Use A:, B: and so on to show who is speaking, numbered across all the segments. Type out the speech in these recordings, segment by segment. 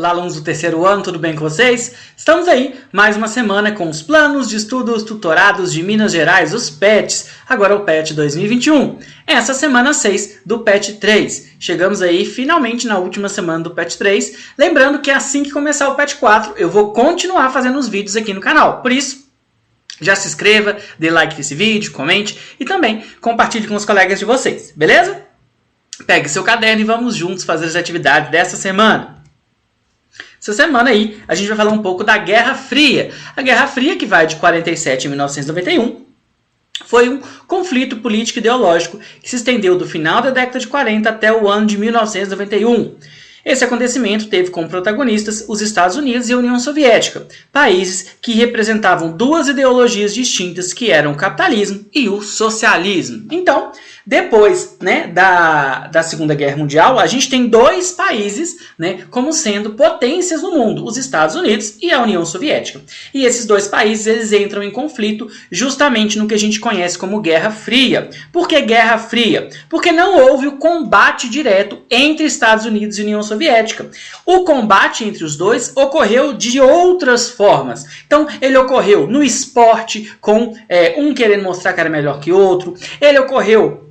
A: Olá, alunos do terceiro ano, tudo bem com vocês? Estamos aí, mais uma semana com os planos de estudos tutorados de Minas Gerais, os PETs, agora o PET 2021. Essa semana 6 do PET 3. Chegamos aí finalmente na última semana do PET 3. Lembrando que assim que começar o PET 4, eu vou continuar fazendo os vídeos aqui no canal. Por isso, já se inscreva, dê like nesse vídeo, comente e também compartilhe com os colegas de vocês, beleza? Pegue seu caderno e vamos juntos fazer as atividades dessa semana. Essa semana aí, a gente vai falar um pouco da Guerra Fria. A Guerra Fria, que vai de 47 a 1991, foi um conflito político e ideológico que se estendeu do final da década de 40 até o ano de 1991. Esse acontecimento teve como protagonistas os Estados Unidos e a União Soviética, países que representavam duas ideologias distintas que eram o capitalismo e o socialismo. Então, depois da Segunda Guerra Mundial, a gente tem dois países como sendo potências no mundo, os Estados Unidos e a União Soviética. E esses dois países eles entram em conflito justamente no que a gente conhece como Guerra Fria. Por que Guerra Fria? Porque não houve o combate direto entre Estados Unidos e União Soviética. O combate entre os dois ocorreu de outras formas. Então, ele ocorreu no esporte, com um querendo mostrar que era melhor que o outro. Ele ocorreu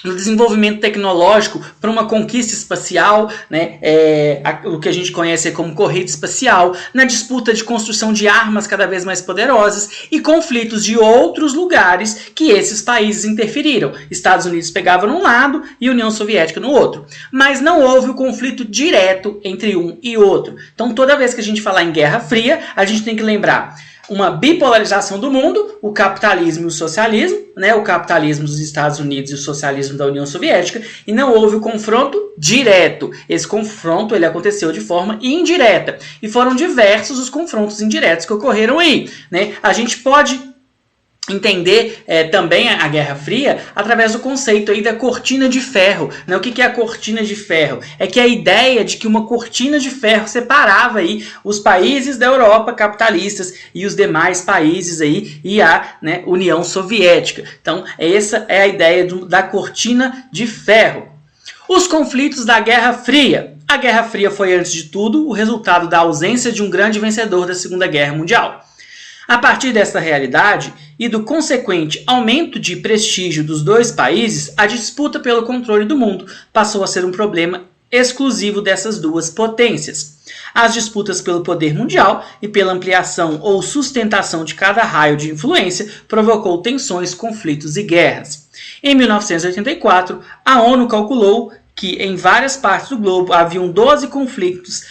A: no desenvolvimento tecnológico para uma conquista espacial, o que a gente conhece como corrida espacial, na disputa de construção de armas cada vez mais poderosas e conflitos de outros lugares que esses países interferiram. Estados Unidos pegavam num lado e União Soviética no outro. Mas não houve o conflito direto entre um e outro. Então, toda vez que a gente falar em Guerra Fria, a gente tem que lembrar uma bipolarização do mundo, o capitalismo e o socialismo, o capitalismo dos Estados Unidos e o socialismo da União Soviética, e não houve o confronto direto. Esse confronto ele aconteceu de forma indireta, e foram diversos os confrontos indiretos que ocorreram aí. A gente pode entender também a Guerra Fria através do conceito aí da cortina de ferro. O que é a cortina de ferro? É que a ideia de que uma cortina de ferro separava aí os países da Europa capitalistas e os demais países aí e a União Soviética. Então, essa é a ideia da cortina de ferro. Os conflitos da Guerra Fria. A Guerra Fria foi, antes de tudo, o resultado da ausência de um grande vencedor da Segunda Guerra Mundial. A partir dessa realidade e do consequente aumento de prestígio dos dois países, a disputa pelo controle do mundo passou a ser um problema exclusivo dessas duas potências. As disputas pelo poder mundial e pela ampliação ou sustentação de cada raio de influência provocou tensões, conflitos e guerras. Em 1984, a ONU calculou que em várias partes do globo haviam 12 conflitos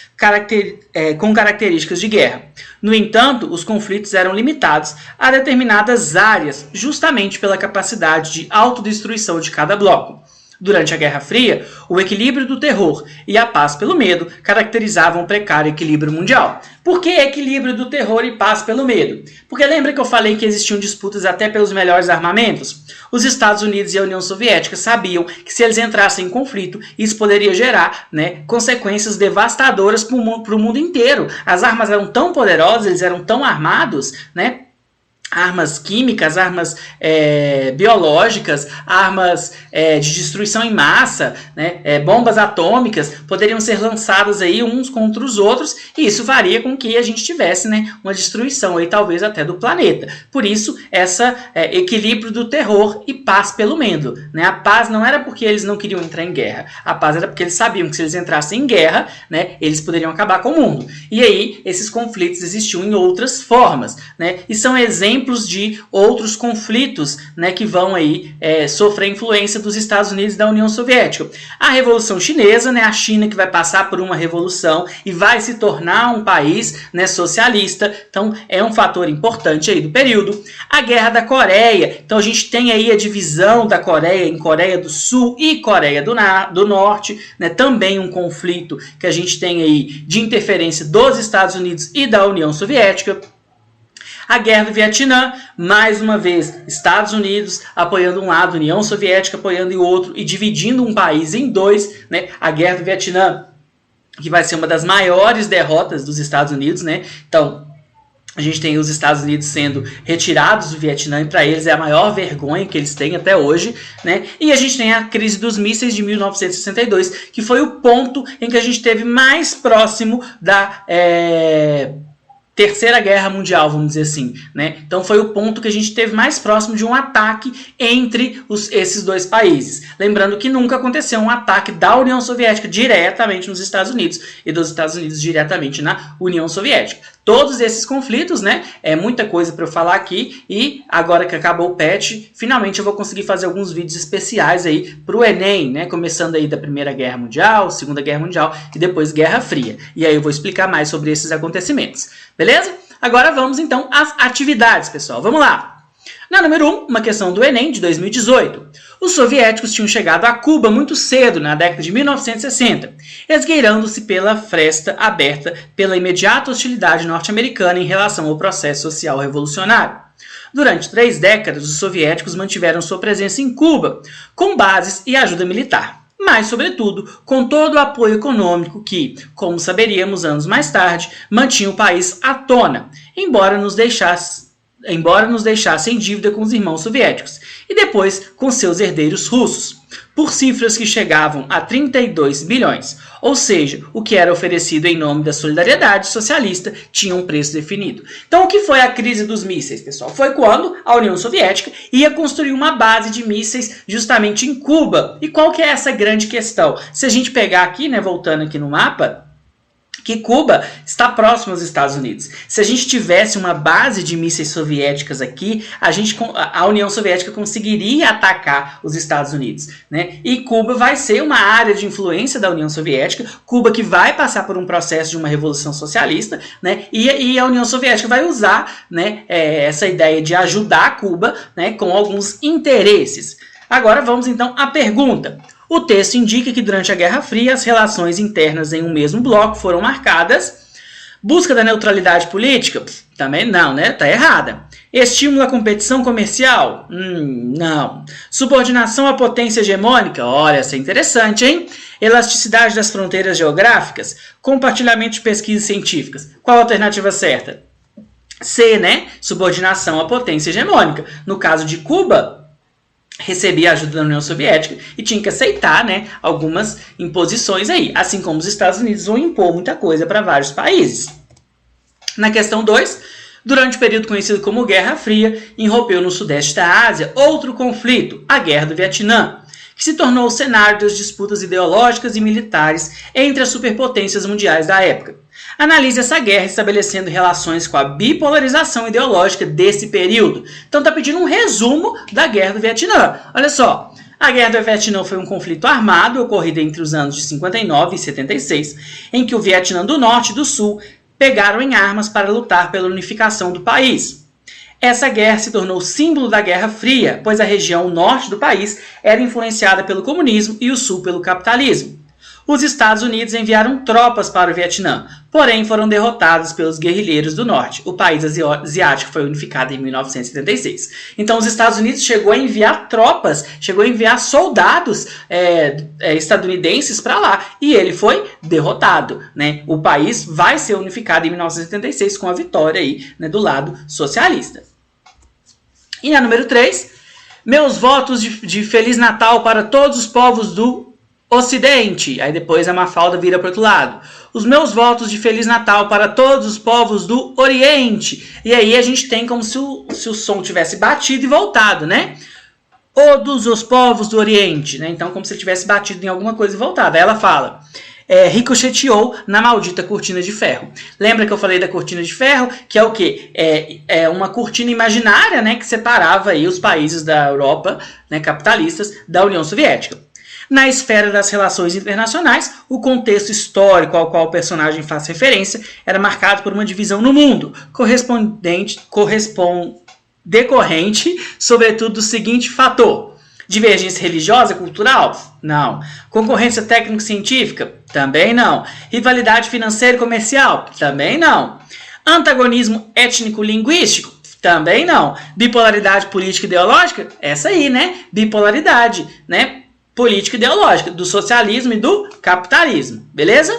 A: com características de guerra. No entanto, os conflitos eram limitados a determinadas áreas, justamente pela capacidade de autodestruição de cada bloco. Durante a Guerra Fria, o equilíbrio do terror e a paz pelo medo caracterizavam o precário equilíbrio mundial. Por que equilíbrio do terror e paz pelo medo? Porque lembra que eu falei que existiam disputas até pelos melhores armamentos? Os Estados Unidos e a União Soviética sabiam que se eles entrassem em conflito, isso poderia gerar consequências devastadoras para o mundo inteiro. As armas eram tão poderosas, eles eram tão armados, armas químicas, armas biológicas, armas de destruição em massa, bombas atômicas, poderiam ser lançadas aí uns contra os outros, e isso faria com que a gente tivesse uma destruição aí, talvez até do planeta. Por isso, esse equilíbrio do terror e paz pelo medo. A paz não era porque eles não queriam entrar em guerra, a paz era porque eles sabiam que se eles entrassem em guerra, eles poderiam acabar com o mundo. E aí, esses conflitos existiam em outras formas, e são exemplos de outros conflitos que vão aí sofrer influência dos Estados Unidos e da União Soviética. A Revolução Chinesa, a China que vai passar por uma revolução e vai se tornar um país socialista, então é um fator importante aí do período. A Guerra da Coreia, então a gente tem aí a divisão da Coreia em Coreia do Sul e Coreia do Norte, também um conflito que a gente tem aí de interferência dos Estados Unidos e da União Soviética. A Guerra do Vietnã, mais uma vez, Estados Unidos apoiando um lado, União Soviética apoiando o outro e dividindo um país em dois. A Guerra do Vietnã, que vai ser uma das maiores derrotas dos Estados Unidos. Então, A gente tem os Estados Unidos sendo retirados do Vietnã, e para eles é a maior vergonha que eles têm até hoje, né? E a gente tem a crise dos mísseis de 1962, que foi o ponto em que a gente esteve mais próximo da Terceira Guerra Mundial, vamos dizer assim, né? Então foi o ponto que a gente teve mais próximo de um ataque entre esses dois países. Lembrando que nunca aconteceu um ataque da União Soviética diretamente nos Estados Unidos e dos Estados Unidos diretamente na União Soviética. Todos esses conflitos, né? É muita coisa para eu falar aqui, e agora que acabou o patch, finalmente eu vou conseguir fazer alguns vídeos especiais aí para o Enem, né? Começando aí da Primeira Guerra Mundial, Segunda Guerra Mundial e depois Guerra Fria. E aí eu vou explicar mais sobre esses acontecimentos. Beleza? Agora vamos então às atividades, pessoal. Vamos lá! Na número 1, uma questão do Enem de 2018. Os soviéticos tinham chegado a Cuba muito cedo, na década de 1960, esgueirando-se pela fresta aberta pela imediata hostilidade norte-americana em relação ao processo social revolucionário. Durante 3 décadas, os soviéticos mantiveram sua presença em Cuba, com bases e ajuda militar, mas, sobretudo, com todo o apoio econômico que, como saberíamos anos mais tarde, mantinha o país à tona, embora nos deixassem dívida com os irmãos soviéticos, e depois com seus herdeiros russos, por cifras que chegavam a 32 bilhões, ou seja, o que era oferecido em nome da solidariedade socialista tinha um preço definido. Então, o que foi a crise dos mísseis, pessoal? Foi quando a União Soviética ia construir uma base de mísseis justamente em Cuba. E qual que é essa grande questão? Se a gente pegar aqui, né, voltando aqui no mapa, que Cuba está próximo aos Estados Unidos. Se a gente tivesse uma base de mísseis soviéticas aqui, a União Soviética conseguiria atacar os Estados Unidos, né? E Cuba vai ser uma área de influência da União Soviética, Cuba que vai passar por um processo de uma revolução socialista, né? E a União Soviética vai usar, né, essa ideia de ajudar Cuba, né, com alguns interesses. Agora vamos então à pergunta. O texto indica que durante a Guerra Fria as relações internas em um mesmo bloco foram marcadas. Busca da neutralidade política? Também não, né? Tá errada. Estímulo à competição comercial? Não. Subordinação à potência hegemônica? Olha, essa é interessante, hein? Elasticidade das fronteiras geográficas? Compartilhamento de pesquisas científicas? Qual a alternativa certa? C, né? Subordinação à potência hegemônica. No caso de Cuba, recebia a ajuda da União Soviética e tinha que aceitar, né, algumas imposições aí, assim como os Estados Unidos vão impor muita coisa para vários países. Na questão 2, durante o período conhecido como Guerra Fria, irrompeu no sudeste da Ásia outro conflito, a Guerra do Vietnã, que se tornou o cenário das disputas ideológicas e militares entre as superpotências mundiais da época. Analise essa guerra estabelecendo relações com a bipolarização ideológica desse período. Então está pedindo um resumo da Guerra do Vietnã. Olha só, a Guerra do Vietnã foi um conflito armado ocorrido entre os anos de 59 e 76, em que o Vietnã do Norte e do Sul pegaram em armas para lutar pela unificação do país. Essa guerra se tornou símbolo da Guerra Fria, pois a região norte do país era influenciada pelo comunismo e o sul pelo capitalismo. Os Estados Unidos enviaram tropas para o Vietnã, porém foram derrotados pelos guerrilheiros do norte. O país asiático foi unificado em 1976. Então os Estados Unidos chegou a enviar tropas, chegou a enviar soldados estadunidenses para lá, e ele foi derrotado, né? O país vai ser unificado em 1976 com a vitória aí, né, do lado socialista. E na número 3, meus votos de Feliz Natal para todos os povos do Ocidente. Aí depois a Mafalda vira para o outro lado. Os meus votos de Feliz Natal para todos os povos do Oriente. E aí a gente tem como se o som tivesse batido e voltado, né? Todos os povos do Oriente, né? Então como se ele tivesse batido em alguma coisa e voltado. Aí ela fala, ricocheteou na maldita cortina de ferro. Lembra que eu falei da cortina de ferro? Que é o quê? É uma cortina imaginária, né, que separava aí os países da Europa, né, capitalistas da União Soviética. Na esfera das relações internacionais, o contexto histórico ao qual o personagem faz referência era marcado por uma divisão no mundo, decorrente, sobretudo, do seguinte fator: divergência religiosa, cultural? Não. Concorrência técnico-científica? Também não. Rivalidade financeira e comercial? Também não. Antagonismo étnico-linguístico? Também não. Bipolaridade política ideológica? Essa aí, né? Bipolaridade, né? Política ideológica, do socialismo e do capitalismo, beleza?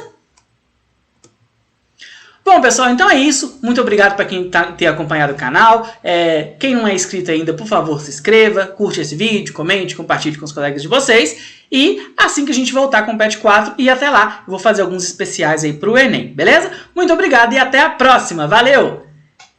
A: Bom, pessoal, então é isso. Muito obrigado para quem tem acompanhado o canal. Quem não é inscrito ainda, por favor, se inscreva, curte esse vídeo, comente, compartilhe com os colegas de vocês. E assim que a gente voltar com o PET 4 e até lá, eu vou fazer alguns especiais aí para o Enem, beleza? Muito obrigado e até a próxima. Valeu!